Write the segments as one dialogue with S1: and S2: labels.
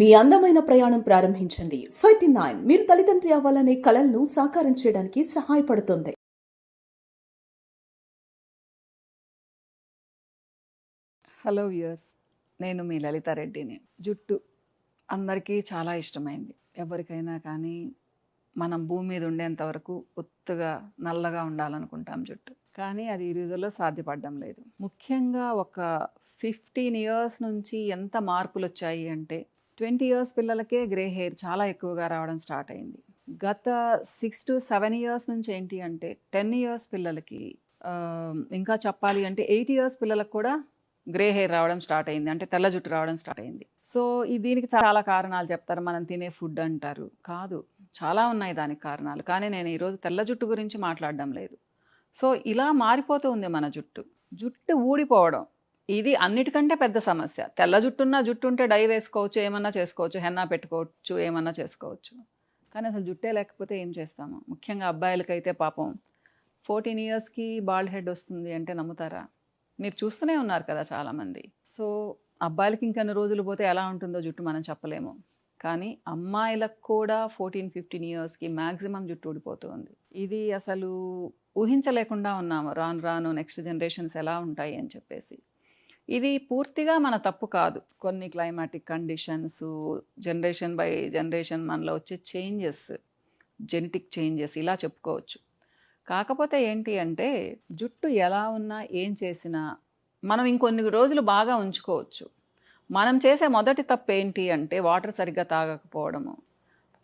S1: మీ అందమైన ప్రయాణం ప్రారంభించండి. 39 మీరు తల్లిదండ్రి అవ్వాలనే కలలను సాకారం చేయడానికి సహాయపడుతుంది.
S2: హలో వ్యూయర్స్, నేను మీ లలితారెడ్డిని. జుట్టు అందరికీ చాలా ఇష్టమైంది. ఎవరికైనా కానీ మనం భూమి మీద ఉండేంత వరకు ఒత్తుగా నల్లగా ఉండాలనుకుంటాం జుట్టు. కానీ అది ఈ రోజుల్లో సాధ్యపడడం లేదు. ముఖ్యంగా ఒక 15 ఇయర్స్ నుంచి ఎంత మార్పులు వచ్చాయి అంటే 20 ఇయర్స్ పిల్లలకే గ్రే హెయిర్ చాలా ఎక్కువగా రావడం స్టార్ట్ అయింది. గత 6 to 7 ఇయర్స్ నుంచి ఏంటి అంటే 10 ఇయర్స్ పిల్లలకి, ఇంకా చెప్పాలి అంటే 8 ఇయర్స్ పిల్లలకు కూడా గ్రే హెయిర్ రావడం స్టార్ట్ అయింది, అంటే తెల్ల జుట్టు రావడం స్టార్ట్ అయింది. సో దీనికి చాలా కారణాలు చెప్తారు. మనం తినే ఫుడ్ అంటారు. కాదు, చాలా ఉన్నాయి దానికి కారణాలు. కానీ నేను ఈరోజు తెల్ల జుట్టు గురించి మాట్లాడడం లేదు. సో ఇలా మారిపోతూ ఉంది మన జుట్టు ఊడిపోవడం. ఇది అన్నిటికంటే పెద్ద సమస్య. తెల్ల జుట్టున్న జుట్టు ఉంటే డై వేసుకోవచ్చు, ఏమన్నా చేసుకోవచ్చు, హెన్నా పెట్టుకోవచ్చు, ఏమన్నా చేసుకోవచ్చు. కానీ అసలు జుట్టే లేకపోతే ఏం చేస్తాము? ముఖ్యంగా అబ్బాయిలకైతే పాపం 14 ఇయర్స్కి బాల్డ్ హెడ్ వస్తుంది అంటే నమ్ముతారా? మీరు చూస్తూనే ఉన్నారు కదా చాలామంది. సో అబ్బాయిలకి ఇంకొన్ని రోజులు పోతే ఎలా ఉంటుందో జుట్టు మనం చెప్పలేము. కానీ అమ్మాయిలకు కూడా 14-15 ఇయర్స్కి మ్యాక్సిమం జుట్టు ఊడిపోతుంది. ఇది అసలు ఊహించలేకుండా ఉన్నాము. రాను రాను నెక్స్ట్ జనరేషన్స్ ఎలా ఉంటాయి అని చెప్పేసి. ఇది పూర్తిగా మన తప్పు కాదు. కొన్ని climatic conditions, generation by generation మనలో వచ్చే చేంజెస్, జెనెటిక్ చేంజెస్ ఇలా చెప్పుకోవచ్చు. కాకపోతే ఏంటి అంటే జుట్టు ఎలా ఉన్నా ఏం చేసినా మనం ఇంకొన్ని రోజులు బాగా ఉంచుకోవచ్చు. మనం చేసే మొదటి తప్పు ఏంటి అంటే వాటర్ సరిగ్గా తాగకపోవడము,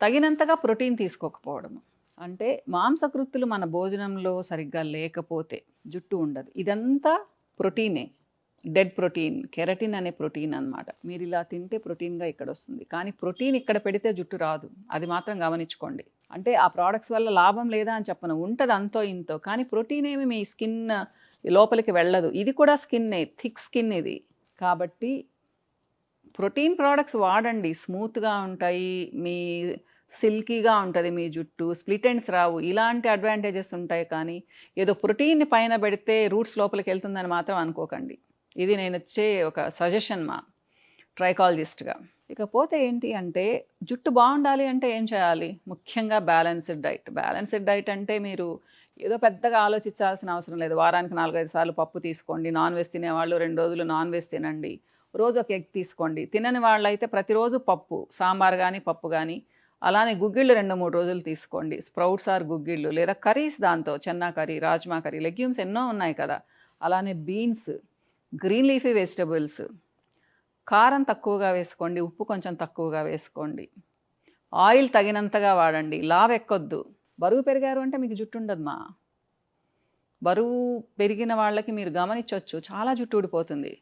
S2: తగినంతగా ప్రోటీన్ తీసుకోకపోవడము. అంటే మాంసకృత్తులు మన భోజనంలో సరిగ్గా లేకపోతే జుట్టు ఉండదు. ఇదంతా ప్రోటీనే, డెడ్ ప్రోటీన్, కెరటిన్ అనే ప్రోటీన్ అన్నమాట. మీరు ఇలా తింటే ప్రోటీన్గా ఇక్కడ వస్తుంది, కానీ ప్రోటీన్ ఇక్కడ పెడితే జుట్టు రాదు. అది మాత్రం గమనించుకోండి. అంటే ఆ ప్రోడక్ట్స్ వల్ల లాభం లేదా అని చెప్పను, ఉంటుంది అంతో ఇంతో. కానీ ప్రోటీన్ ఏమి మీ స్కిన్ లోపలికి వెళ్ళదు. ఇది కూడా స్కిన్నే, థిక్ స్కిన్ ఇది. కాబట్టి ప్రోటీన్ ప్రోడక్ట్స్ వాడండి. స్మూత్గా ఉంటాయి, మీ సిల్కీగా ఉంటుంది మీ జుట్టు, స్ప్లిట్ ఎండ్స్ రావు, ఇలాంటి అడ్వాంటేజెస్ ఉంటాయి. కానీ ఏదో ప్రోటీన్ని పైన పెడితే రూట్స్ లోపలికి వెళ్తుందని మాత్రం అనుకోకండి. ఇది నేను వచ్చే ఒక సజెషన్ మా ట్రైకాలజిస్ట్గా. ఇకపోతే ఏంటి అంటే జుట్టు బాగుండాలి అంటే ఏం చేయాలి? ముఖ్యంగా బ్యాలెన్స్డ్ డైట్. బ్యాలెన్స్డ్ డైట్ అంటే మీరు ఏదో పెద్దగా ఆలోచించాల్సిన అవసరం లేదు. వారానికి 4-5 సార్లు పప్పు తీసుకోండి. నాన్ వెజ్ తినేవాళ్ళు 2 రోజులు నాన్ వెజ్ తినండి. రోజు ఒక ఎగ్ తీసుకోండి. తినని వాళ్ళైతే ప్రతిరోజు పప్పు, సాంబార్ కానీ పప్పు కానీ, అలానే గుగ్గిళ్ళు 2-3 రోజులు తీసుకోండి. స్ప్రౌట్స్ ఆర్ గుగ్గిళ్ళు, లేదా కర్రీస్, దాంతో Chenna curry, rajma curry, legumes ఎన్నో ఉన్నాయి కదా. అలానే బీన్స్, గ్రీన్ లీఫీ వెజిటబుల్స్. కారం తక్కువగా వేసుకోండి, ఉప్పు కొంచెం తక్కువగా వేసుకోండి. ఆయిల్ తగినంతగా వాడండి. లావ్ ఎక్కొద్దు. బరువు పెరిగారు అంటే మీకు జుట్టు ఉండదు మా. బరువు పెరిగిన వాళ్ళకి మీరు గమనించవచ్చు, చాలా జుట్టు ఊడిపోతుంది.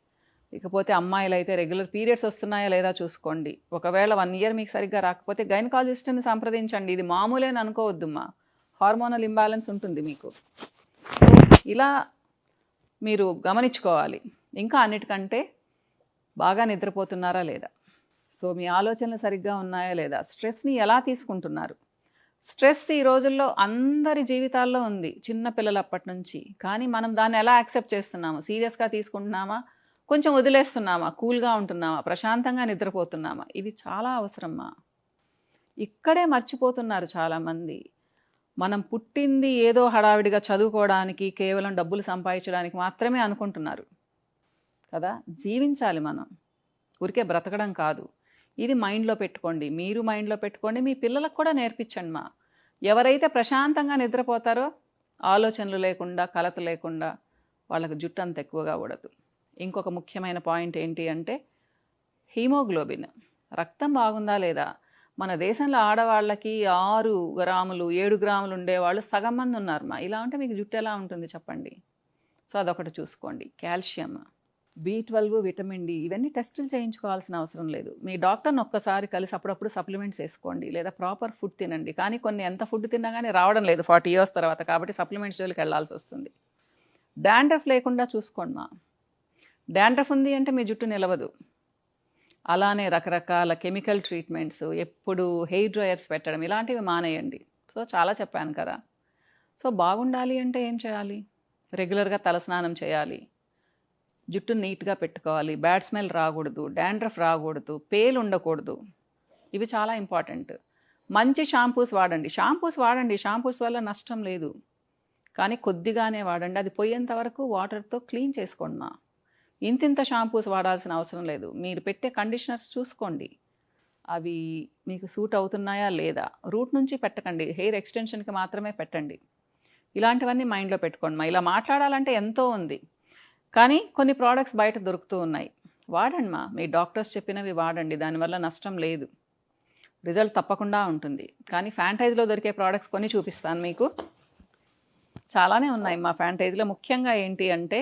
S2: ఇకపోతే అమ్మాయిలు అయితే రెగ్యులర్ పీరియడ్స్ వస్తున్నాయా లేదా చూసుకోండి. ఒకవేళ 1 ఇయర్ మీకు సరిగ్గా రాకపోతే గైనకాలజిస్ట్ని సంప్రదించండి. ఇది మామూలేని అనుకోవద్దమ్మా, హార్మోనల్ ఇంబ్యాలెన్స్ ఉంటుంది మీకు. ఇలా మీరు గమనించుకోవాలి. ఇంకా అన్నిటికంటే బాగా నిద్రపోతున్నారా లేదా, సో మీ ఆలోచనలు సరిగ్గా ఉన్నాయా లేదా, స్ట్రెస్ని ఎలా తీసుకుంటున్నారు. స్ట్రెస్ ఈ రోజుల్లో అందరి జీవితాల్లో ఉంది, చిన్న పిల్లలప్పటి నుంచి. కానీ మనం దాన్ని ఎలా యాక్సెప్ట్ చేస్తున్నాము? సీరియస్గా తీసుకుంటున్నామా, కొంచెం వదిలేస్తున్నామా, కూల్గా ఉంటున్నామా, ప్రశాంతంగా నిద్రపోతున్నామా? ఇది చాలా అవసరమ్మా. ఇక్కడే మర్చిపోతున్నారు చాలామంది. మనం పుట్టింది ఏదో హడావిడిగా చదువుకోవడానికి, కేవలం డబ్బులు సంపాదించడానికి మాత్రమే అనుకుంటున్నారు కదా. జీవించాలి మనం, ఊరికే బ్రతకడం కాదు. ఇది మైండ్లో పెట్టుకోండి, మీరు మైండ్లో పెట్టుకోండి, మీ పిల్లలకు కూడా నేర్పించండి మా. ఎవరైతే ప్రశాంతంగా నిద్రపోతారో, ఆలోచనలు లేకుండా, కలత లేకుండా, వాళ్ళకి జుట్టు అంత ఎక్కువగా ఊడదు. ఇంకొక ముఖ్యమైన పాయింట్ ఏంటి అంటే హీమోగ్లోబిన్. రక్తం బాగుందా లేదా? మన దేశంలో ఆడవాళ్ళకి 6 గ్రాములు 7 గ్రాములు ఉండేవాళ్ళు సగం మంది ఉన్నారు మా. ఇలా ఉంటే మీకు జుట్టు ఎలా ఉంటుంది చెప్పండి? సో అదొకటి చూసుకోండి. కాల్షియం, B12, విటమిన్ డి, ఇవన్నీ టెస్టులు చేయించుకోవాల్సిన అవసరం లేదు. మీ డాక్టర్ని ఒక్కసారి కలిసి అప్పుడప్పుడు సప్లిమెంట్స్ వేసుకోండి, లేదా ప్రాపర్ ఫుడ్ తినండి. కానీ కొన్ని ఎంత ఫుడ్ తిన్నా కానీ రావడం లేదు 40 ఇయర్స్ తర్వాత, కాబట్టి సప్లిమెంట్స్ జోలికి వెళ్ళాల్సి వస్తుంది. డాండ్రఫ్ లేకుండా చూసుకోండి మా. డాండ్రఫ్ ఉంది అంటే మీ జుట్టు నిలవదు. అలానే రకరకాల కెమికల్ ట్రీట్మెంట్స్, ఎప్పుడు హెయిర్ డ్రయర్స్ పెట్టడం, ఇలాంటివి మానేయండి. సో చాలా చెప్పాను కదా. సో బాగుండాలి అంటే ఏం చేయాలి? రెగ్యులర్గా తలస్నానం చేయాలి, జుట్టు నీట్గా పెట్టుకోవాలి, బ్యాడ్ స్మెల్ రాకూడదు, డాండ్రఫ్ రాకూడదు, పేలు ఉండకూడదు. ఇవి చాలా ఇంపార్టెంట్. మంచి షాంపూస్ వాడండి, షాంపూస్ వల్ల నష్టం లేదు, కానీ కొద్దిగానే వాడండి. అది పోయేంత వరకు వాటర్తో క్లీన్ చేసుకోండి మా. ఇంతింత షాంపూస్ వాడాల్సిన అవసరం లేదు. మీరు పెట్టే కండిషనర్స్ చూసుకోండి, అవి మీకు సూట్ అవుతున్నాయా లేదా. రూట్ నుంచి పెట్టకండి, హెయిర్ ఎక్స్టెన్షన్కి మాత్రమే పెట్టండి. ఇలాంటివన్నీ మైండ్లో పెట్టుకోండి మా. ఇలా మాట్లాడాలంటే ఎంతో ఉంది, కానీ కొన్ని ప్రోడక్ట్స్ బయట దొరుకుతూ ఉన్నాయి. వాడండి మా, మీ డాక్టర్స్ చెప్పినవి వాడండి, దానివల్ల నష్టం లేదు, రిజల్ట్ తప్పకుండా ఉంటుంది. కానీ ఫ్యాంటైజ్లో దొరికే ప్రోడక్ట్స్ కొన్ని చూపిస్తాను మీకు. చాలానే ఉన్నాయి మా ఫ్యాంటైజ్లో. ముఖ్యంగా ఏంటి అంటే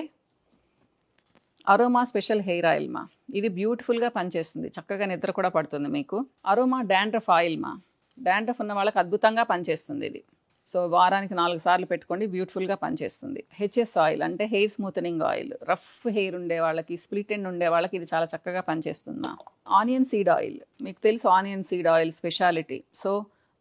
S2: అరోమా స్పెషల్ హెయిర్ ఆయిల్ మా. ఇది బ్యూటిఫుల్గా పనిచేస్తుంది, చక్కగా నిద్ర కూడా పడుతుంది మీకు. అరోమా డాండ్రఫ్ ఆయిల్ మా. డాండ్రఫ్ ఉన్న వాళ్ళకి అద్భుతంగా పనిచేస్తుంది ఇది. సో వారానికి 4 సార్లు పెట్టుకోండి, బ్యూటిఫుల్గా పనిచేస్తుంది. హెచ్ఎస్ ఆయిల్ అంటే hair smoothening oil. Rough hair ఉండే వాళ్ళకి, స్ప్లిట్ ఎండ్ ఉండే వాళ్ళకి ఇది చాలా చక్కగా పనిచేస్తుంది మా. ఆనియన్ సీడ్ ఆయిల్, మీకు తెలుసు onion seed oil speciality. So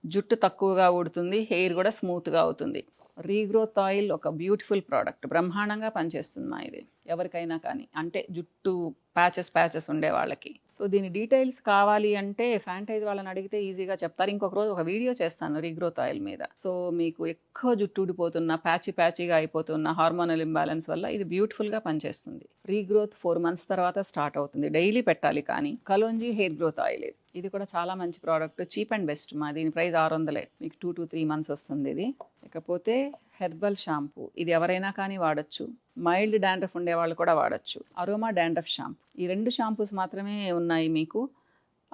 S2: జుట్టు తక్కువగా ఊడుతుంది, హెయిర్ కూడా స్మూత్గా అవుతుంది. రీగ్రోత్ ఆయిల్ ఒక బ్యూటిఫుల్ ప్రోడక్ట్, బ్రహ్మాండంగా పనిచేస్తుంది మా ఇది ఎవరికైనా కానీ, అంటే జుట్టు ప్యాచెస్ ఉండే వాళ్ళకి. సో దీని డీటెయిల్స్ కావాలి అంటే ఫ్యాంటైజ్ వాళ్ళని అడిగితే ఈజీగా చెప్తారు. ఇంకొక రోజు ఒక వీడియో చేస్తాను రీగ్రోత్ ఆయిల్ మీద. సో మీకు ఎక్కువ జుట్టు ఊడిపోతున్న, ప్యాచీగా అయిపోతున్న హార్మోనల్ ఇంబ్యాలెన్స్ వల్ల ఇది బ్యూటిఫుల్గా పనిచేస్తుంది. రీగ్రోత్ 4 months తర్వాత స్టార్ట్ అవుతుంది, డైలీ పెట్టాలి. కానీ కలోంజీ హెయిర్ గ్రోత్ ఆయిల్ ఇది కూడా చాలా మంచి ప్రోడక్ట్, చీప్ అండ్ బెస్ట్ మా. దీని ప్రైస్ 600, మీకు 2 to 3 months వస్తుంది ఇది. ఇకపోతే హెర్బల్ షాంపూ, ఇది ఎవరైనా కానీ వాడచ్చు, మైల్డ్ డాండ్రఫ్ ఉండే వాళ్ళు కూడా వాడచ్చు. అరోమా డాండ్రఫ్ షాంపూ, ఈ 2 షాంపూస్ మాత్రమే ఉన్నాయి మీకు.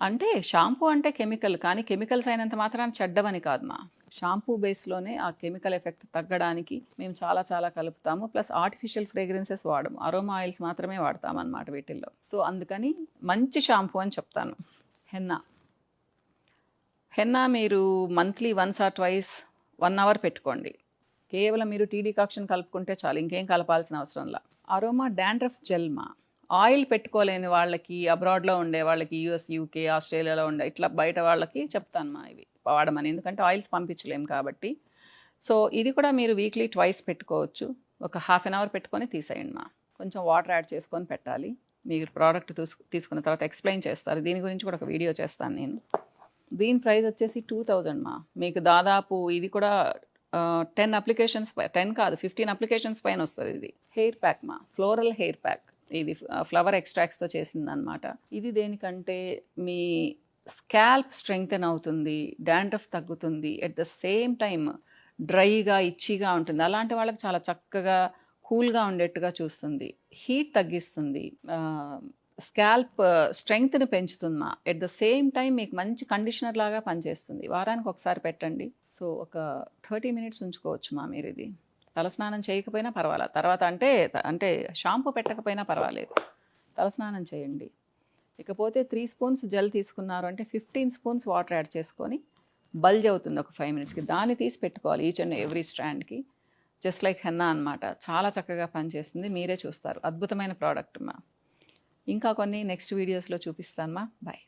S2: అంటే షాంపూ అంటే కెమికల్, కానీ కెమికల్స్ అయినంత మాత్రాన చెడ్డవని కాదు మా. షాంపూ బేస్లోనే ఆ కెమికల్ ఎఫెక్ట్ తగ్గడానికి మేము చాలా కలుపుతాము. ప్లస్ ఆర్టిఫిషియల్ ఫ్రేగ్రెన్సెస్ వాడము, అరోమా ఆయిల్స్ మాత్రమే వాడతాం అన్నమాట వీటిల్లో. సో అందుకని మంచి షాంపూ అని చెప్తాను. హెన్నా మీరు మంత్లీ 1 or 2 1 hour పెట్టుకోండి. కేవలం మీరు టీ డికాక్షన్ కలుపుకుంటే చాలు, ఇంకేం కలపాల్సిన అవసరంలా. అరోమా డాండ్రఫ్ జెల్ మా. ఆయిల్ పెట్టుకోలేని వాళ్ళకి, అబ్రాడ్లో ఉండే వాళ్ళకి, US, UK, ఆస్ట్రేలియాలో ఉండే ఇట్లా బయట వాళ్ళకి చెప్తాను మా ఇవి వాడమని, ఎందుకంటే ఆయిల్స్ పంపించలేము కాబట్టి. సో ఇది కూడా మీరు వీక్లీ 2 పెట్టుకోవచ్చు. ఒక 1/2 hour పెట్టుకొని తీసేయండి మా. కొంచెం వాటర్ యాడ్ చేసుకొని పెట్టాలి. మీరు ప్రోడక్ట్ తీసుకున్న తర్వాత ఎక్స్ప్లెయిన్ చేస్తారు, దీని గురించి కూడా ఒక వీడియో చేస్తాను నేను. దీని ప్రైస్ వచ్చేసి 2000 మా. మీకు దాదాపు ఇది కూడా 10 అప్లికేషన్స్, 10 కాదు 15 అప్లికేషన్స్ పైన వస్తుంది ఇది. హెయిర్ ప్యాక్ మా, ఫ్లోరల్ హెయిర్ ప్యాక్. ఇది ఫ్లవర్ ఎక్స్ట్రాక్ట్స్తో చేసిందనమాట. ఇది దేనికంటే మీ స్కాల్ప్ స్ట్రెంగ్తెన్ అవుతుంది, డాండ్రఫ్ తగ్గుతుంది, ఎట్ ద సేమ్ టైం డ్రైగా ఇచ్చిగా ఉంటుంది. అలాంటి వాళ్ళకి చాలా చక్కగా కూల్గా ఉండేట్టుగా చూస్తుంది, హీట్ తగ్గిస్తుంది, స్కాల్ప్ స్ట్రెంగ్త్ని పెంచుతుందా. ఎట్ ద సేమ్ టైం మీకు మంచి కండిషనర్ లాగా పనిచేస్తుంది. వారానికి ఒకసారి పెట్టండి. సో ఒక 30 minutes ఉంచుకోవచ్చు మా మీరు ఇది. తలస్నానం చేయకపోయినా పర్వాలేదు, తర్వాత అంటే షాంపూ పెట్టకపోయినా పర్వాలేదు, తలస్నానం చేయండి. ఇకపోతే 3 spoons జెల్ తీసుకున్నారు అంటే 15 spoons వాటర్ యాడ్ చేసుకొని బల్జ్ అవుతుంది ఒక 5 minutesకి. దాన్ని తీసి పెట్టుకోవాలి ఈచ్ అండ్ ఎవ్రీ స్ట్రాండ్కి, జస్ట్ లైక్ హెన్నా అనమాట. చాలా చక్కగా పనిచేస్తుంది, మీరే చూస్తారు. అద్భుతమైన ప్రోడక్ట్ మా. ఇంకా కొన్ని నెక్స్ట్ వీడియోస్లో చూపిస్తాను మా. బాయ్.